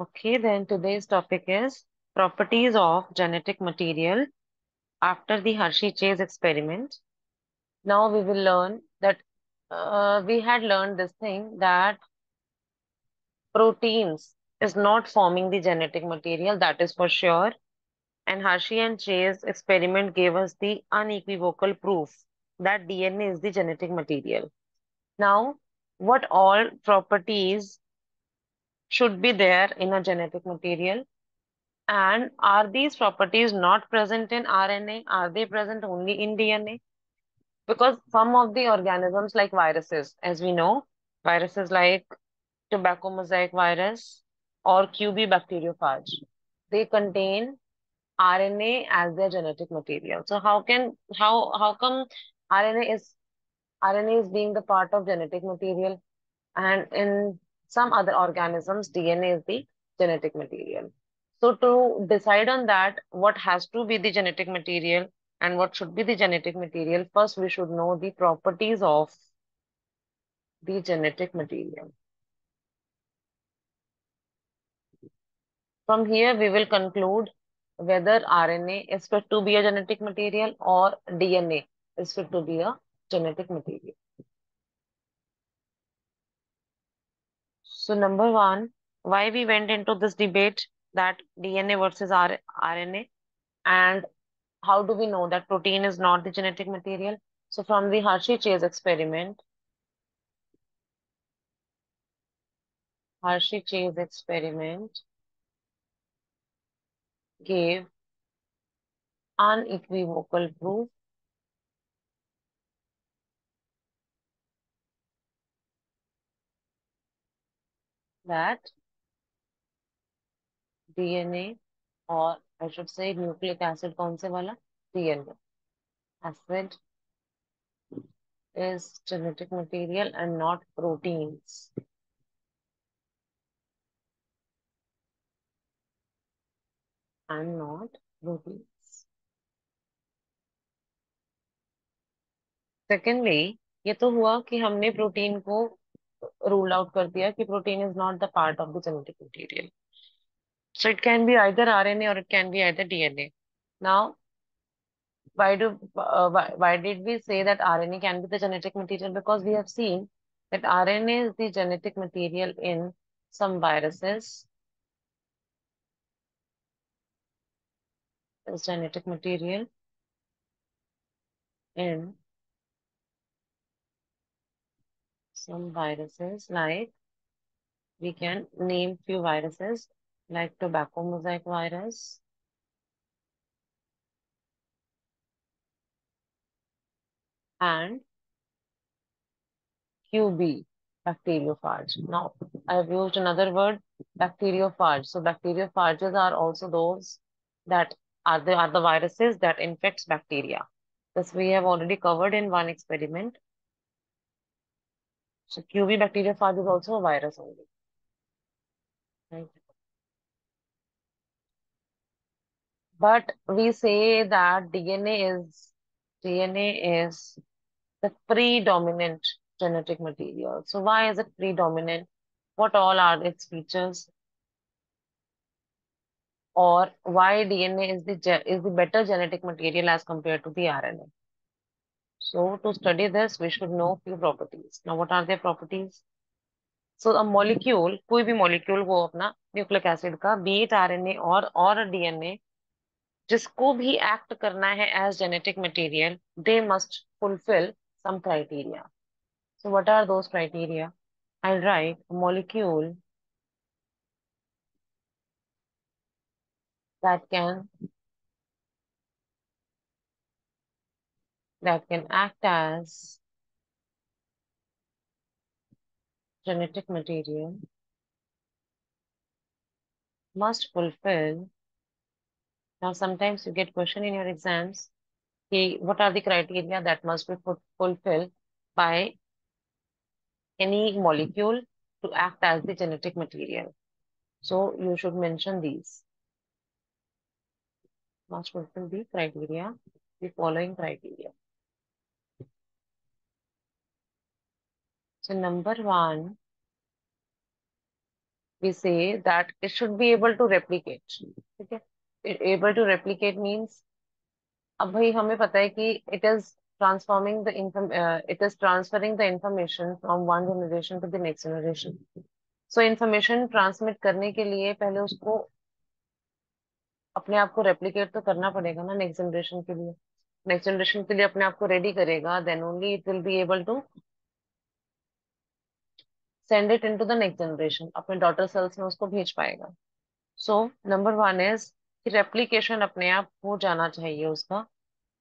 Okay, then today's topic is properties of genetic material after the Hershey-Chase experiment. Now we will learn that we had learned this thing that proteins is not forming the genetic material, that is for sure. And Hershey and Chase experiment gave us the unequivocal proof that DNA is the genetic material. Now, what all properties should be there in a genetic material? And are these properties not present in RNA? Are they present only in DNA? Because some of the organisms, like viruses, as we know, viruses like tobacco mosaic virus or QB bacteriophage, they contain RNA as their genetic material. So how come RNA is RNA is being the part of genetic material, and in some other organisms, DNA is the genetic material. So to decide on that, what has to be the genetic material and what should be the genetic material, first we should know the properties of the genetic material. From here, we will conclude whether RNA is fit to be a genetic material or DNA is fit to be a genetic material. So number one, why we went into this debate that DNA versus RNA, and how do we know that protein is not the genetic material? So from the Hershey-Chase experiment, Hershey-Chase experiment gave unequivocal proof that DNA, or I should say nucleic acid, कौन से वाला? DNA acid is genetic material and not proteins. And not proteins. Secondly, ये तो हुआ कि हमने protein को rule out कर दिया कि protein is not the part of the genetic material. So it can be either RNA or it can be either DNA. Now, why did we say that RNA can be the genetic material? Because we have seen that RNA is the genetic material in some viruses, is genetic material in some viruses, like we can name few viruses like tobacco mosaic virus and QB bacteriophage. Now, I have used another word, bacteriophage. So bacteriophages are also those that are the viruses that infects bacteria. This we have already covered in one experiment. So QB bacteriophage is also a virus only. Right? But we say that DNA is the predominant genetic material. So why is it predominant? What all are its features? Or why DNA is the better genetic material as compared to the RNA? So to study this, we should know few properties. Now, what are their properties? So a molecule, कोई भी molecule हो अपना nucleic acid का, be it RNA or DNA, जिसको भी act करना है as genetic material, they must fulfill some criteria. So what are those criteria? I'll write a molecule that can act as genetic material must fulfill. Now, sometimes you get question in your exams, okay, what are the criteria that must be fulfilled by any molecule to act as the genetic material? So you should mention these. Must fulfill the criteria, the following criteria. So number one, we say that it should be able to replicate. ठीक है, able to replicate means, अब भाई हमें पता है कि it is transferring the information from one generation to the next generation. So information transmit करने के लिए पहले उसको अपने आप को रेप्लिकेट तो करना पड़ेगा ना नेक्स्ट जनरेशन के लिए। नेक्स्ट जनरेशन के लिए अपने आप को रेडी करेगा, then only it will be able to send it into the next generation, अपने डॉटर सेल्स में उसको भेज पाएगा। सो नंबर वन इज कि रेप्लिकेशन अपने आप हो जाना चाहिए उसका।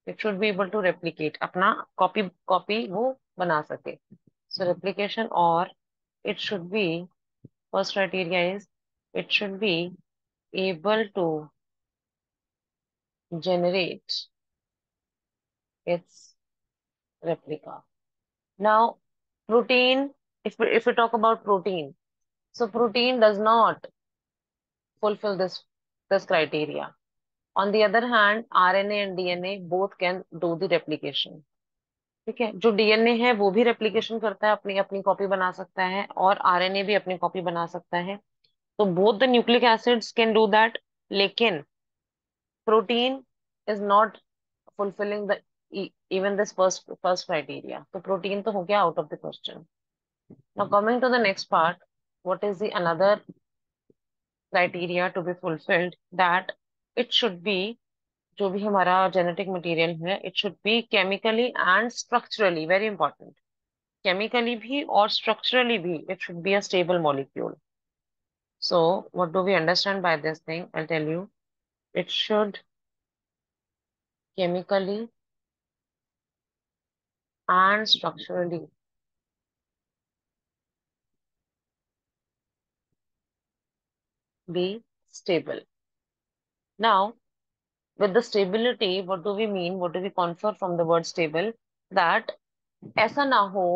It should be able to replicate, अपना कॉपी कॉपी वो बना सके। सो रेप्लिकेशन, और it should be, first criteria is it should be able to generate its replica. Now, protein, if we talk about protein, so protein does not fulfill this criteria. On the other hand, RNA and DNA both can do the replication. ठीक है, जो DNA है वो भी replication करता है, अपनी अपनी कॉपी बना सकता है, और आरएनए भी अपनी कॉपी बना सकता है। तो both the nucleic acids can do that, लेकिन protein is not fulfilling the even this first criteria. So protein तो हो गया out of the question. Now coming to the next part, what is the another criteria to be fulfilled, that it should be, जो भी हमारा genetic material है, it should be chemically and structurally, very important, chemically भी और structurally भी, it should be a stable molecule. So what do we understand by this thing? I'll tell you. It should chemically and structurally be stable. Now, with the stability, what do we mean? What do we confer from the word stable? That ऐसा ना हो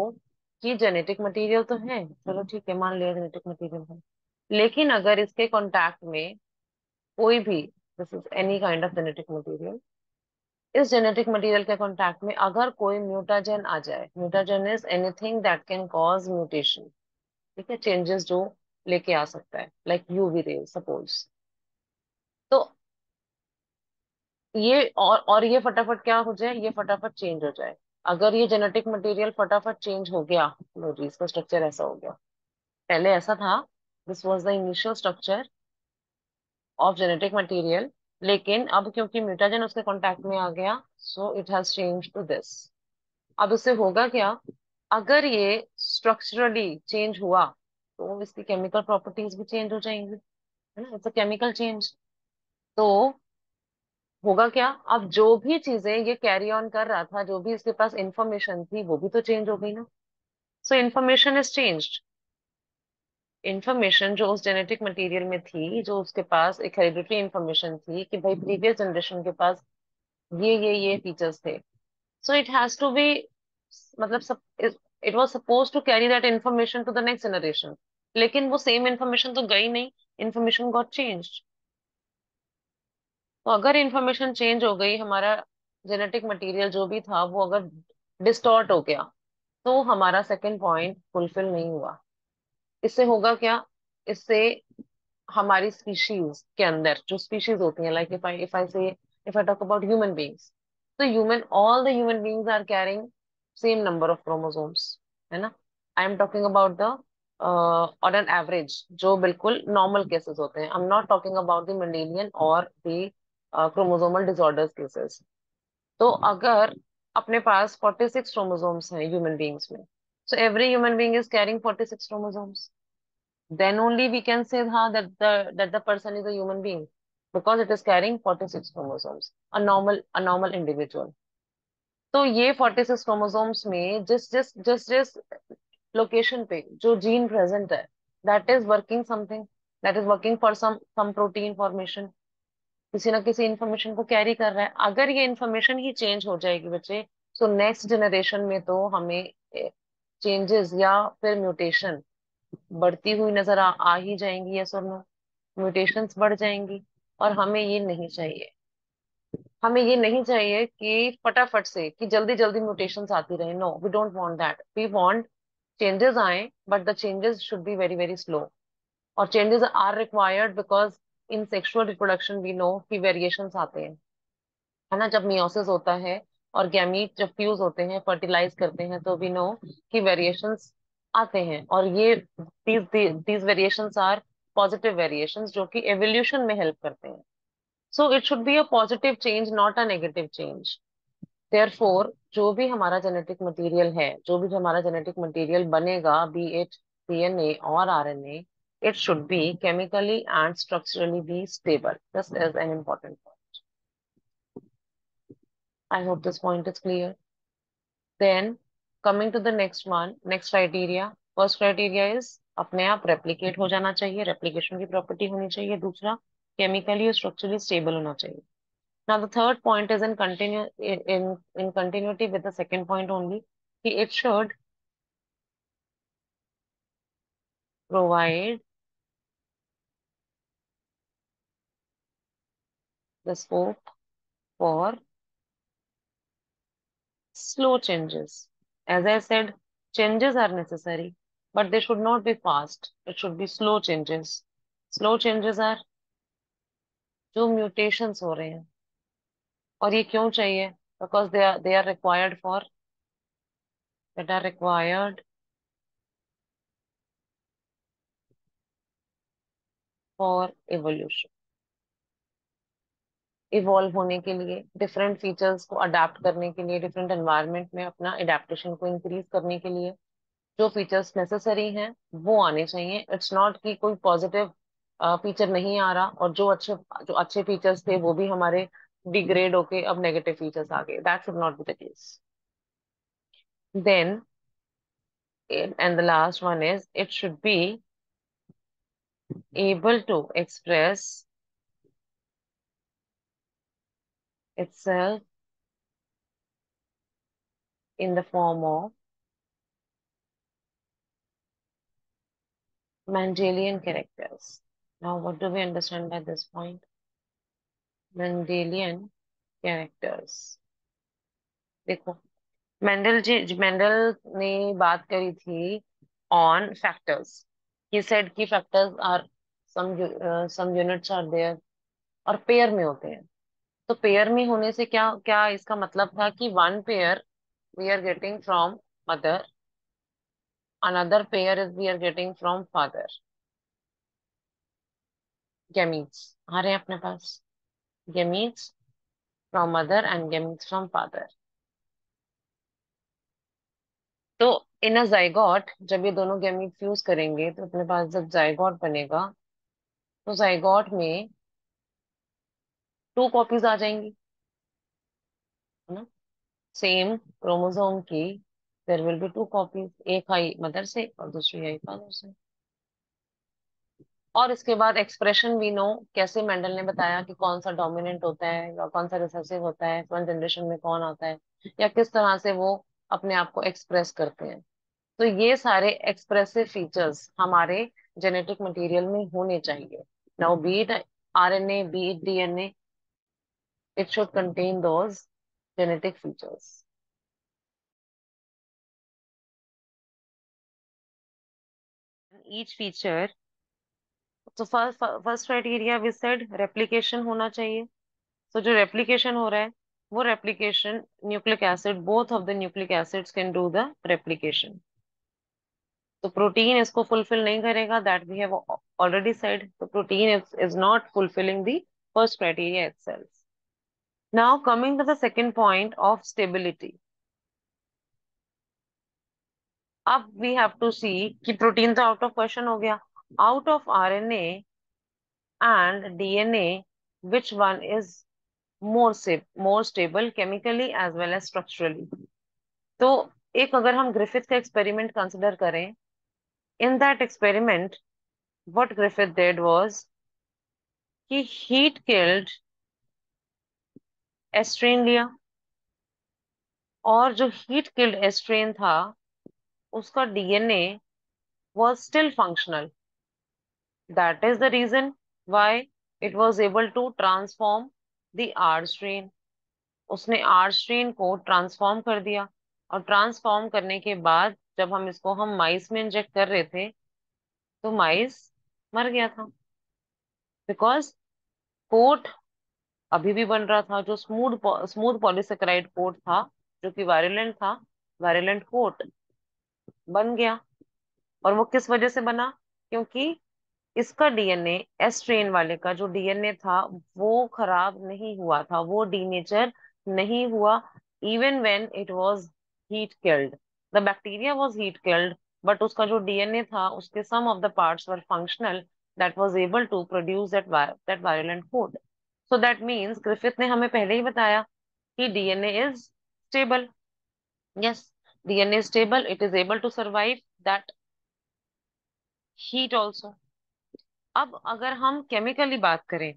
कि genetic material तो है, चलो ठीक है, मान लिया जेनेटिक मटेरियल है, लेकिन अगर इसके कांटेक्ट में कोई भी, this is any kind of genetic material, इस जेनेटिक मटेरियल के कांटेक्ट में अगर कोई म्यूटाजेन आ जाए, mutagen is anything that can cause mutation, ठीक है, चेंजेस जो लेके आ सकता है, लाइक यूवी रेज सपोज। तो ये और ये फटाफट क्या हो जाए, ये फटाफट चेंज हो जाए। अगर ये जेनेटिक मटेरियल फटाफट चेंज हो गया, लो जी इसका स्ट्रक्चर ऐसा हो गया, पहले ऐसा था, this was the initial structure of genetic material, लेकिन अब क्योंकि म्यूटाजन उसके कांटेक्ट में आ गया, so it has change to this. अब इससे होगा क्या, अगर ये स्ट्रक्चरली चेंज हुआ तो इसकी केमिकल प्रॉपर्टीज भी चेंज हो जाएंगी, है ना, इट्स अ केमिकल चेंज। तो होगा क्या, अब जो भी चीजें ये कैरी ऑन कर रहा था, जो भी इसके पास इंफॉर्मेशन थी, वो भी तो चेंज हो गई ना। सो इंफॉर्मेशन इज चेंज्ड। इंफॉर्मेशन जो उस जेनेटिक मटेरियल में थी, जो उसके पास एक हेरिडिटरी इंफॉर्मेशन थी कि भाई प्रीवियस जनरेशन के पास ये फीचर्स थे, so it has to be, मतलब it was suppose to carry that information to the next generation, लेकिन वो सेम इंफॉर्मेशन तो गई नहीं, इंफॉर्मेशन गॉट चेंज्ड। तो अगर इंफॉर्मेशन चेंज हो गई, हमारा जेनेटिक मटेरियल जो भी था वो अगर डिस्टॉर्ट हो गया, तो हमारा सेकंड पॉइंट फुलफिल नहीं हुआ। इससे होगा क्या, इससे हमारी स्पीशीज के अंदर जो स्पीशीज होती हैं, like if I talk about human beings, तो human all the human beings are carrying same number of chromosomes, है ना। I am talking about the on an average, जो बिल्कुल नॉर्मल केसेस होते हैं। I am not talking about the Mendelian और the chromosomal disorders cases. तो अगर अपने पास 46 क्रोमोसोम्स हैं ह्यूमन बींग्स में, so every human being is carrying 46 chromosomes, then only we can say that the person is a human being, because it is carrying 46 chromosomes, a normal individual। तो ये 46 chromosomes में जिस जिस जिस जिस location पे जो जीन प्रेजेंट है, that is working something, that is working for some protein formation, किसी ना किसी इंफॉर्मेशन को कैरी कर रहा है। अगर ये इंफॉर्मेशन ही चेंज हो जाएगी बच्चे, तो नेक्स्ट जनरेशन में तो हमें चेंजेस या फिर म्यूटेशन बढ़ती हुई नजर आ ही जाएंगी, यस और नो, म्यूटेशंस बढ़ जाएंगी। और हमें ये नहीं चाहिए, हमें ये नहीं चाहिए कि फटाफट से, कि जल्दी जल्दी म्यूटेशंस आती रहे, no we don't want that, we want changes आए, but the changes should be very very slow. और changes are required because in sexual reproduction we know कि वेरिएशंस आते हैं, है ना। जब मियोसिस होता है और गैमीट जब फ्यूज होते हैं, फर्टिलाइज करते हैं, तो वी नो कि वेरिएशंस आते हैं। और ये these variations are positive variations जो कि एवोल्यूशन में हेल्प करते हैं। So it should be a positive change, not a negative change. Therefore जो भी हमारा जेनेटिक मटेरियल है, जो भी हमारा जेनेटिक मटेरियल बनेगा, बी इट डीएनए और RNA, it should be chemically and structurally be stable. This is an important point. I hope this point is clear. Then coming to the next one, next criteria. First criteria is अपने आप replicate हो जाना चाहिए, replication की property होनी चाहिए। दूसरा, chemically और structurally stable होना चाहिए। Now the third point is in continuity with the second point only, कि it should provide the scope for slow changes. As I said, changes are necessary, but they should not be fast. It should be slow changes. Slow changes are जो mutations हो रहे हैं। और ये क्यों चाहिए? Because they are required for that are required for evolution. Evolve होने के लिए, डिफरेंट फीचर्स को अडेप्ट करने के लिए, डिफरेंट एनवायरनमेंट में अपना एडेप्टेशन को इंक्रीज करने के लिए जो फीचर्स नेसेसरी हैं वो आने चाहिए। इट्स नॉट कि कोई पॉजिटिव फीचर नहीं आ रहा और जो अच्छे फीचर्स थे वो भी हमारे डिग्रेड होके अब नेगेटिव फीचर्स आ गए। That should not be the case. Then and the last one is it should be able to express itself in the form of Mendelian characters. Now, what do we understand by this point? Mendelian characters. देखो, Mendel ने बात करी थी on factors. He said कि factors are some units are there और pair में होते हैं। तो पेयर में होने से क्या क्या इसका मतलब था कि one pair we are getting from mother, another pair is we are getting from father, gametes आ रहे हैं अपने पास, gametes from mother and gametes from father। तो इन अ जाइगोट जब ये दोनों गैमीट फ्यूज करेंगे तो अपने पास जब जाइगोट बनेगा तो जाइगोट में टू कॉपीज आ जाएंगी, है ना। सेम क्रोमोसोम की there will be two copies, एक आई मदर से और दूसरी आई फादर से। और इसके बाद एक्सप्रेशन वी नो, कैसे मेंडल ने बताया कि कौन सा डोमिनेंट होता है या कौन सा रिसेसिव होता है, वन जनरेशन में कौन आता है, या किस तरह से वो अपने आप को एक्सप्रेस करते हैं। तो ये सारे एक्सप्रेसिव फीचर्स हमारे जेनेटिक मटेरियल में होने चाहिए। Now be it RNA, be it DNA, it should contain those genetic features. Each feature, तो first criteria we said replication होना चाहिए। तो जो रेप्लिकेशन हो रहा है वो replication nucleic acid, both of the nucleic acids can do the replication. तो प्रोटीन इसको फुलफिल नहीं करेगा, that we have already said. तो protein is not fulfilling the first criteria itself. Now coming to the second point of stability. अब we have to see कि protein तो out of question हो गया। Out of RNA and DNA which one is more stable chemically as well as structurally? तो एक अगर हम Griffith का एक्सपेरिमेंट कंसिडर करें, in that experiment what Griffith did was कि हीट किल्ड एस्ट्रेन लिया, और जो हीट किल्ड एस्ट्रेन था उसका DNA was still functional. That is the reason why it was able to transform the R strain. उसने R strain को transform कर दिया, और ट्रांसफॉर्म करने के बाद जब हम इसको माइस में इंजेक्ट कर रहे थे तो माइस मर गया था। बिकॉज कोट अभी भी बन रहा था, जो स्मूथ पॉलीसेकेराइड कोट था, जो कि वायलेंट था, वायलेंट कोट बन गया। और वो किस वजह से बना? क्योंकि इसका डीएनए, एस स्ट्रेन वाले का जो डीएनए था, वो खराब नहीं हुआ था, वो डीनेचर नहीं हुआ। Even when it was heat killed, the bacteria was heat killed, but उसका जो डीएनए था, उसके some of the parts were functional, that was able to produce that violent code. So that means Griffith ने हमें पहले ही बताया कि DNA is stable. Yes, DNA is stable, it is able to survive that heat also. अब अगर हम chemically बात करें,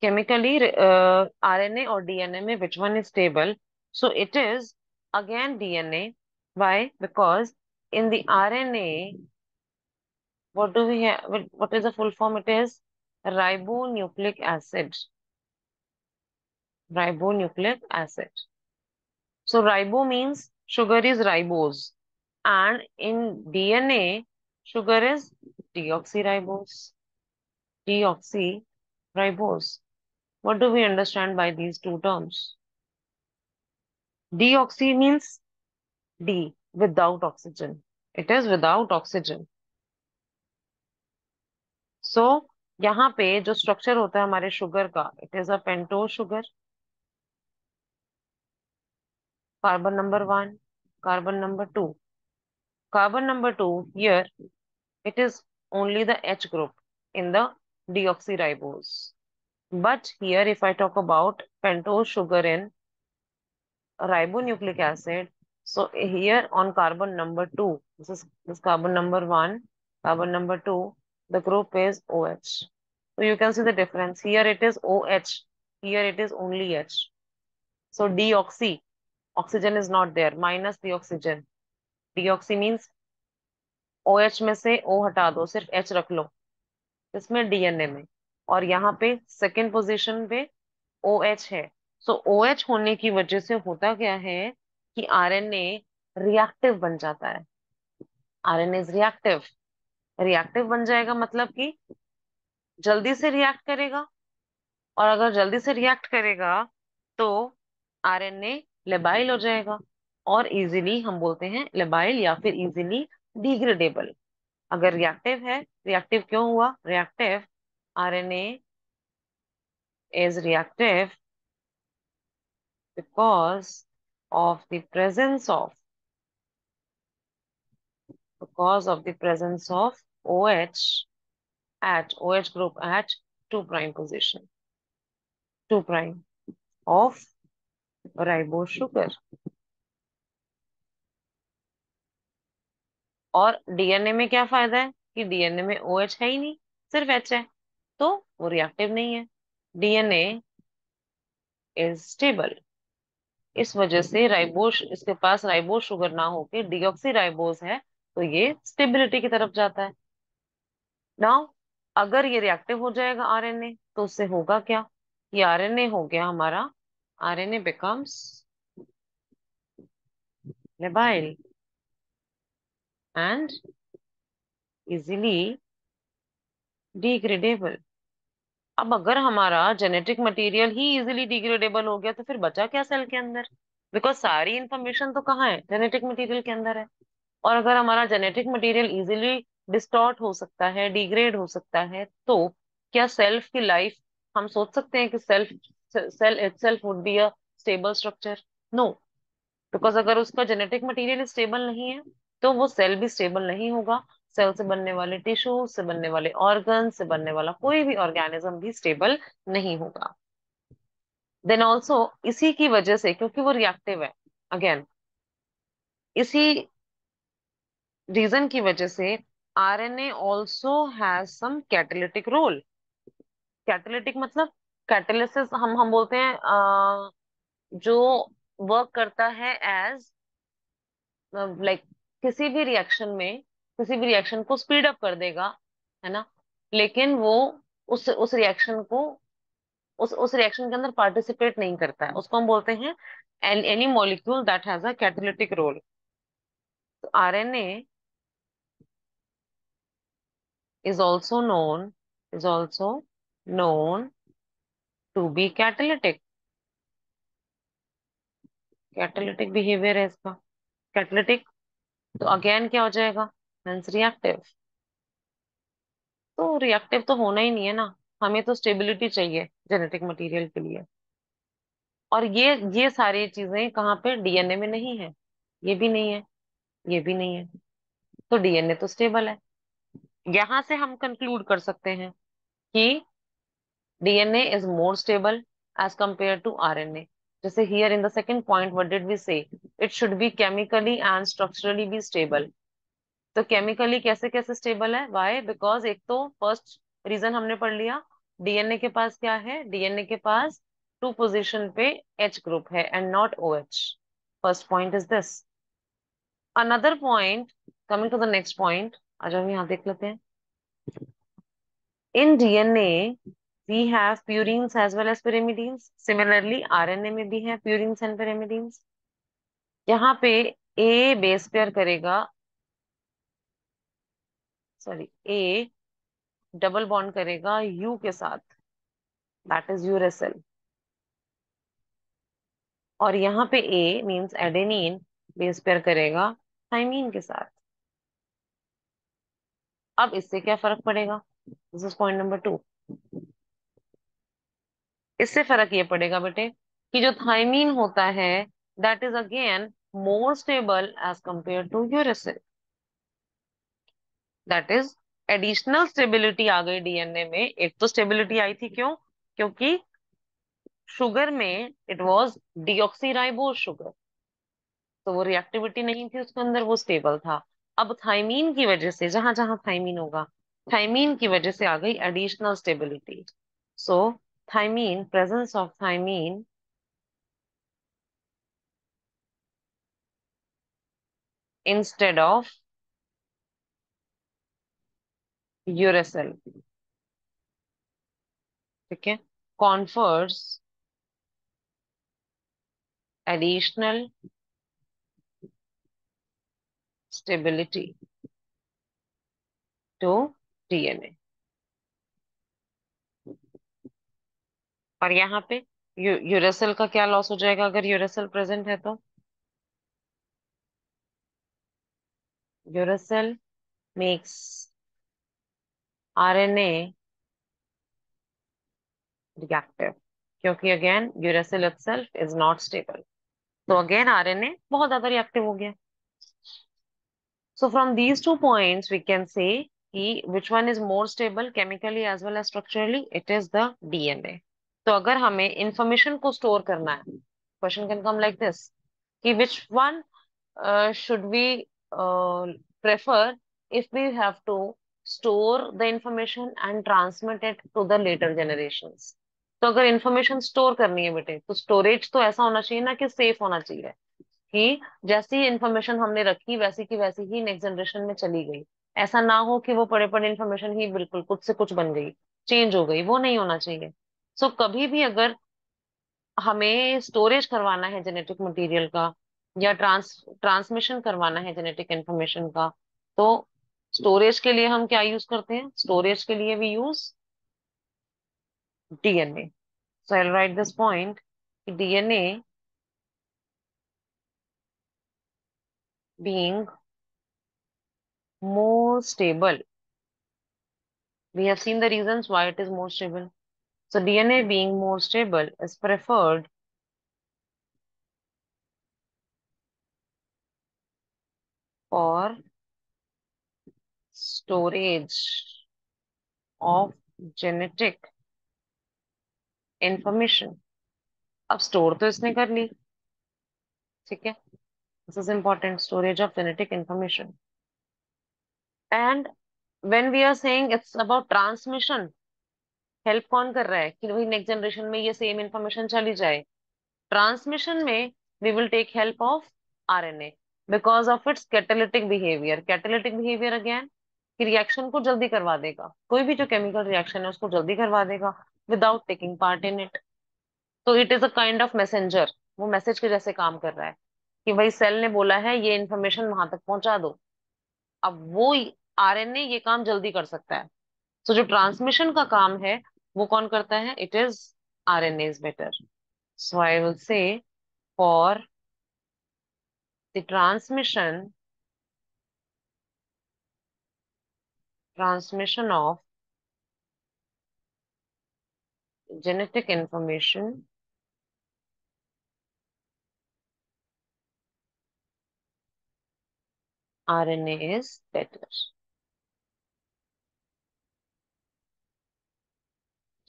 केमिकली आरएनए और डीएनए में विच one is stable? So it is again DNA. Why? Because in the RNA, what do we have, what is the full form? It is ribonucleic acid. Ribonucleic acid. So ribo means sugar is ribose, and in DNA sugar is deoxyribose. Deoxyribose. What do we understand by these two terms? Deoxy means D, without oxygen. It is without oxygen. So यहाँ पे जो structure होता है हमारे sugar का, it is a pentose sugar, carbon number 1, carbon number 2, carbon number 2 here, it is only the H group in the deoxyribose. But here if I talk about pentose sugar in ribonucleic acid, so here on carbon number 2, this carbon number 1, carbon number 2, the group is OH. So you can see the difference. Here it is OH, here it is only H. So deoxy, oxygen is not there, minus the oxygen. Deoxy means OH में से O हटा दो, सिर्फ H रख लो इसमें DNA में। और यहाँ पे सेकेंड पोजीशन पे OH है। सो OH होने की वजह से होता क्या है कि आरएनए रिएक्टिव बन जाता है। RNA is reactive. रिएक्टिव बन जाएगा मतलब कि जल्दी से रिएक्ट करेगा, और अगर जल्दी से रिएक्ट करेगा तो आरएनए लेबाइल हो जाएगा, और इजीली हम बोलते हैं लेबाइल या फिर इजीली डिग्रेडेबल। अगर रिएक्टिव है, रिएक्टिव क्यों हुआ? Reactive, RNA is reactive because of the presence of OH at OH group at 2 prime position, 2 prime of ribose sugar. और डीएनए में क्या फायदा है कि डीएनए में OH है ही नहीं, सिर्फ H है, तो वो रिएक्टिव नहीं है। DNA is stable. इस वजह से राइबोस, इसके पास राइबोस शुगर ना होके डीऑक्सी राइबोस है, तो ये स्टेबिलिटी की तरफ जाता है। नाउ अगर ये रिएक्टिव हो जाएगा आरएनए, तो उससे होगा क्या? ये आरएनए हो गया हमारा, RNA becomes labile and easily degradable. अब अगर हमारा जेनेटिक मटेरियल ही इजीली डिग्रेडेबल हो गया, तो फिर बचा क्या सेल के अंदर? बिकॉज सारी इंफॉर्मेशन तो कहाँ है? जेनेटिक मटेरियल के अंदर है। और अगर हमारा जेनेटिक मटेरियल इजीली डिस्टॉर्ट हो सकता है, डिग्रेड हो सकता है, तो क्या सेल्फ की लाइफ, हम सोच सकते हैं कि cell itself would be a stable structure? No. Because अगर उसका जेनेटिक मटेरियल स्टेबल नहीं है, तो वो सेल भी स्टेबल नहीं होगा। सेल से बनने वाले टिश्यू, से बनने वाले ऑर्गन, से बनने वाला कोई भी ऑर्गेनिज्म भी स्टेबल नहीं होगा। देन ऑल्सो इसी की वजह से, क्योंकि वो रिएक्टिव है, अगेन इसी रीजन की वजह से RNA also has some catalytic role. Catalytic मतलब कैटालिसिस हम बोलते हैं, जो वर्क करता है एज लाइक किसी भी रिएक्शन में, किसी भी रिएक्शन को स्पीड अप कर देगा, है ना? लेकिन वो उस रिएक्शन को, उस रिएक्शन के अंदर पार्टिसिपेट नहीं करता है, उसको हम बोलते हैं any molecule that has a catalytic role. तो RNA is also known is also known to be catalytic. Catalytic behaviour है इसका, कैटालिटिक। तो अगेन क्या हो जाएगा, मीन्स रिएक्टिव। तो रिएक्टिव तो होना ही नहीं है ना, हमें तो स्टेबिलिटी चाहिए जेनेटिक मटेरियल के लिए। और ये सारी चीजें कहाँ पे, डीएनए में नहीं है, ये भी नहीं है, ये भी नहीं है। तो डीएनए तो स्टेबल है। यहां से हम कंक्लूड कर सकते हैं कि DNA is more stable as compare to RNA. जैसे here in the second point what did we say, it should be chemically and structurally be stable. तो केमिकली कैसे कैसे स्टेबल है, वाई, बिकॉज एक तो फर्स्ट रीजन हमने पढ़ लिया, डीएनए के पास क्या है, डीएनए के पास टू पोजीशन पे एच ग्रुप है and not O H. First point is this. Another point, coming to the next point, आ जाओ यहाँ देख लेते हैं। In DNA we have purines as well as pyrimidines, similarly RNA में भी है प्यूरीन्स एंड pyrimidines। यहाँ पे ए बेस पेयर करेगा, सॉरी, ए डबल बॉन्ड करेगा यू के साथ, दैट इज यूरेसिल। और यहाँ पे ए मींस एडेनिन बेस पेयर करेगा थाइमीन के साथ। अब इससे क्या फर्क पड़ेगा, दिस इज पॉइंट नंबर 2। इससे फर्क ये पड़ेगा बेटे कि जो थाइमीन होता है that is again more stable as compare to uracil. That is additional stability आ गई डीएनए में। एक तो स्टेबिलिटी आई थी, क्यों, क्योंकि शुगर में इट वाज डीऑक्सीराइबोज शुगर, तो वो रिएक्टिविटी नहीं थी उसके अंदर, वो स्टेबल था। अब थाइमीन की वजह से, जहां जहां थाइमीन होगा, थाइमीन की वजह से आ गई additional stability. So thymine, presence of thymine instead of uracil, ठीक है, confers additional stability to DNA. और यहाँ पे यूरेसिल का क्या लॉस हो जाएगा अगर यूरेसिल प्रेजेंट है तो, यूरेसिल मेक्स आरएनए रिएक्टिव, क्योंकि again uracil itself is not stable. तो अगेन आरएनए बहुत ज्यादा रिएक्टिव हो गया। So from these two points we can say कि which one is more stable chemically as well as structurally, it is the DNA. तो अगर हमें इंफॉर्मेशन को स्टोर करना है, question can come like this कि which one should we prefer if we have to store the information and transmit it to the later generations। तो अगर information store करनी है बेटे, तो स्टोरेज तो ऐसा होना चाहिए ना कि सेफ होना चाहिए, कि जैसी इंफॉर्मेशन हमने रखी वैसी की वैसी ही नेक्स्ट जनरेशन में चली गई। ऐसा ना हो कि वो पड़े पड़े इंफॉर्मेशन ही बिल्कुल कुछ से कुछ बन गई, चेंज हो गई, वो नहीं होना चाहिए। सो कभी भी अगर हमें स्टोरेज करवाना है जेनेटिक मटेरियल का, या ट्रांसमिशन करवाना है जेनेटिक इंफॉर्मेशन का, तो स्टोरेज के लिए हम क्या यूज करते हैं, स्टोरेज के लिए we use DNA. So I write this point, DNA being more stable, we have seen the reasons why it is more stable. So DNA being more stable is preferred for storage of genetic information। अब store तो इसने कर ली, ठीक है, this is important, storage of genetic information. And when we are saying it's about transmission, help कौन कर रहा है कि वही नेक्स्ट जनरेशन में ये सेम इंफॉर्मेशन चली जाए। ट्रांसमिशन में we will take help of RNA because of its catalytic behaviour. Catalytic behaviour again कि रिएक्शन को जल्दी करवा देगा, कोई भी जो केमिकल रिएक्शन है उसको जल्दी करवा देगा without taking part in it. तो it is a kind of messenger, वो मैसेज के जैसे काम कर रहा है कि भाई सेल ने बोला है ये इन्फॉर्मेशन वहां तक पहुंचा दो। अब वो आरएनए ये काम जल्दी कर सकता है। तो जो ट्रांसमिशन का काम है वो कौन करता है? It is RNA is better. So I will say for the transmission of genetic information, RNA is better.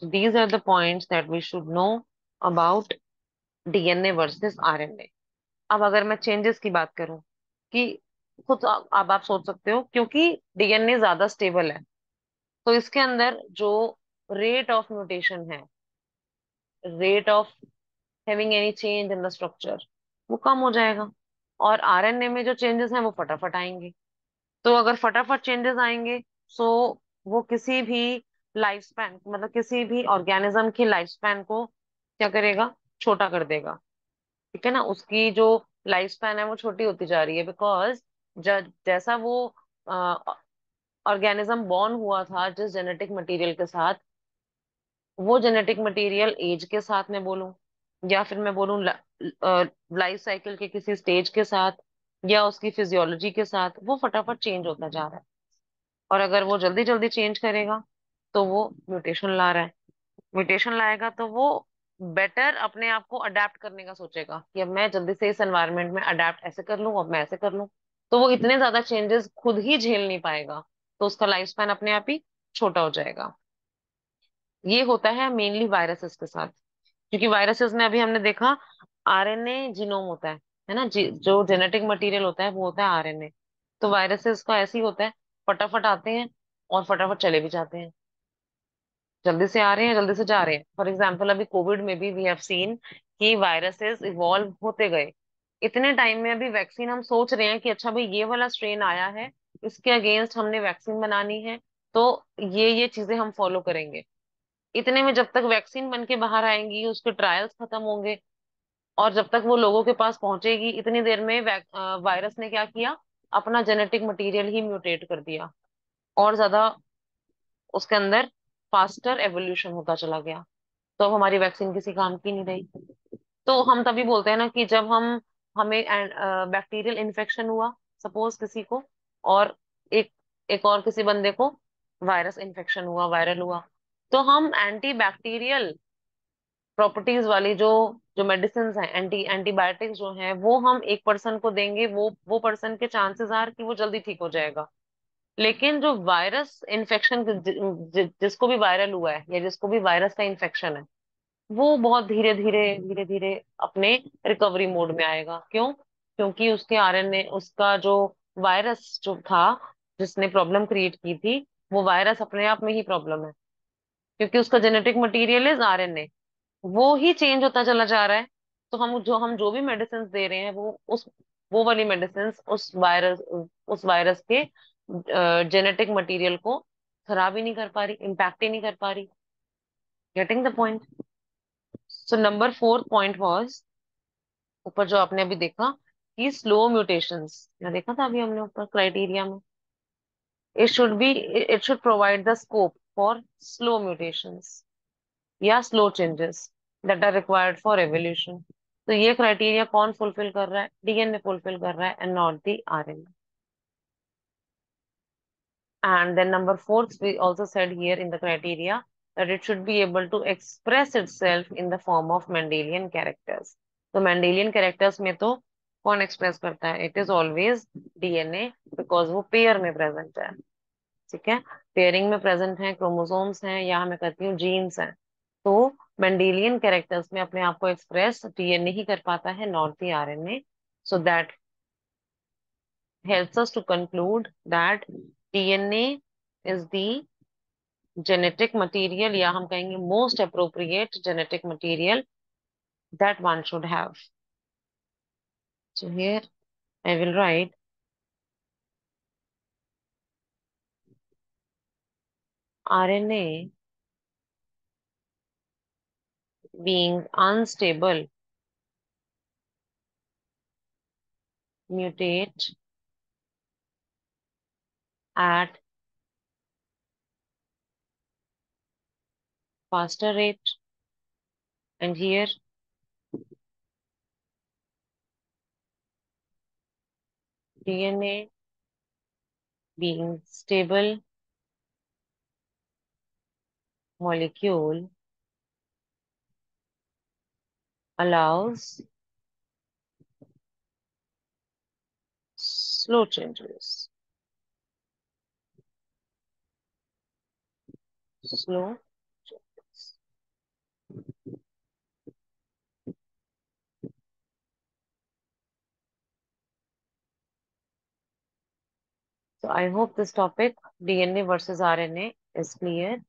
So these are the points that we should know about DNA versus RNA. अब अगर मैं changes की बात करूं कि खुद अब आप सोच सकते हो, क्योंकि डीएनए ज्यादा स्टेबल है तो इसके अंदर जो रेट ऑफ म्यूटेशन है, rate of having any change in the structure, वो कम हो जाएगा। और आरएनए में जो चेंजेस हैं वो फटाफट आएंगे। तो अगर फटाफट चेंजेस आएंगे सो वो किसी भी लाइफ स्पैन, मतलब किसी भी ऑर्गेनिज्म की लाइफ स्पैन को क्या करेगा? छोटा कर देगा। ठीक है ना, उसकी जो लाइफ स्पैन है वो छोटी होती जा रही है, बिकॉज जैसा वो ऑर्गेनिज्म बॉर्न हुआ था जिस जेनेटिक मटेरियल के साथ, वो जेनेटिक मटेरियल एज के साथ मैं बोलूं, या फिर मैं बोलूं लाइफ साइकिल के किसी स्टेज के साथ, या उसकी फिजियोलॉजी के साथ, वो फटाफट चेंज होता जा रहा है। और अगर वो जल्दी जल्दी चेंज करेगा तो वो म्यूटेशन ला रहा है। म्यूटेशन लाएगा तो वो बेटर अपने आप को अडेप्ट करने का सोचेगा कि अब मैं जल्दी से इस एनवायरनमेंट में अडेप्ट ऐसे कर लूं, अब मैं ऐसे कर लूं। तो वो इतने ज्यादा चेंजेस खुद ही झेल नहीं पाएगा, तो उसका लाइफ स्पैन अपने आप ही छोटा हो जाएगा। ये होता है मेनली वायरसेस के साथ, क्योंकि वायरसेस में अभी हमने देखा आरएनए जीनोम होता है ना, जो जेनेटिक मटेरियल होता है वो होता है आरएनए। तो वायरसेस का ऐसे ही होता है, फटाफट आते हैं और फटाफट चले भी जाते हैं। जल्दी से आ रहे हैं, जल्दी से जा रहे हैं। फॉर एग्जाम्पल अभी कोविड में भी वी हैव सीन कि वायरसेस इवॉल्व होते गए। इतने टाइम में अभी वैक्सीन हम सोच रहे हैं कि अच्छा भाई ये वाला स्ट्रेन आया है, इसके अगेंस्ट हमने वैक्सीन बनानी है, तो ये चीजें हम फॉलो करेंगे। इतने में जब तक वैक्सीन बन के बाहर आएंगी, उसके ट्रायल्स खत्म होंगे, और जब तक वो लोगों के पास पहुंचेगी, इतनी देर में वायरस ने क्या किया? अपना जेनेटिक मटेरियल ही म्यूटेट कर दिया, और ज्यादा उसके अंदर फास्टर एवोल्यूशन होता चला गया। तो अब हमारी वैक्सीन किसी काम की नहीं रही। तो हम तभी बोलते हैं ना कि जब हमें बैक्टीरियल इन्फेक्शन हुआ, सपोज किसी को, और एक एक और किसी बंदे को वायरस इन्फेक्शन हुआ, वायरल हुआ, तो हम एंटी बैक्टीरियल प्रॉपर्टीज वाली जो जो मेडिसिन हैं, एंटीबायोटिक्स जो हैं, वो हम एक पर्सन को देंगे, वो पर्सन के चांसेस आर कि वो जल्दी ठीक हो जाएगा। लेकिन जो वायरस इन्फेक्शन जिसको भी वायरल हुआ है या जिसको भी वायरस का इन्फेक्शन है, वो बहुत धीरे धीरे अपने रिकवरी मोड में आएगा। क्यों? क्योंकि उसके आरएनए, उसका जो वायरस जो था जिसने प्रॉब्लम क्रिएट की थी, वो वायरस अपने आप में ही प्रॉब्लम है, क्योंकि उसका जेनेटिक मटेरियल इज आरएनए, वो ही चेंज होता चला जा रहा है। तो हम जो भी मेडिसिन दे रहे हैं वो वाली मेडिसिन उस वायरस के जेनेटिक मटेरियल को खराब ही नहीं कर पा रही, इम्पैक्ट ही नहीं कर पा रही। Getting the point? So number fourth point was, ऊपर जो आपने अभी देखा कि स्लो म्यूटेशंस, मैं देखा था अभी हमने ऊपर क्राइटेरिया में, it should provide the scope for slow mutations या slow changes that are required for evolution. तो ये क्राइटेरिया कौन फुलफिल कर रहा है? डीएनए फुलफिल कर रहा है and not the RNA. And then number fourth, we also said here in the criteria that it should be able to express itself in the form of Mendelian characters. तो Mendelian characters में तो कौन express करता है? It is always DNA, because वो pair में present है। ठीक है, पेयरिंग में प्रेजेंट है, क्रोमोसोम्स हैं, या मैं कहती हूँ जीन्स हैं। तो मेंडेलियन कैरेक्टर्स में अपने आप को एक्सप्रेस डीएनए ही कर पाता है, not the RNA. So that helps us to conclude that DNA is the genetic material, या हम कहेंगे most appropriate genetic material that one should have. So here I will write RNA being unstable mutate at faster rate. And here DNA being stable molecule allows slow changes. Slow changes. So I hope this topic DNA versus RNA is clear.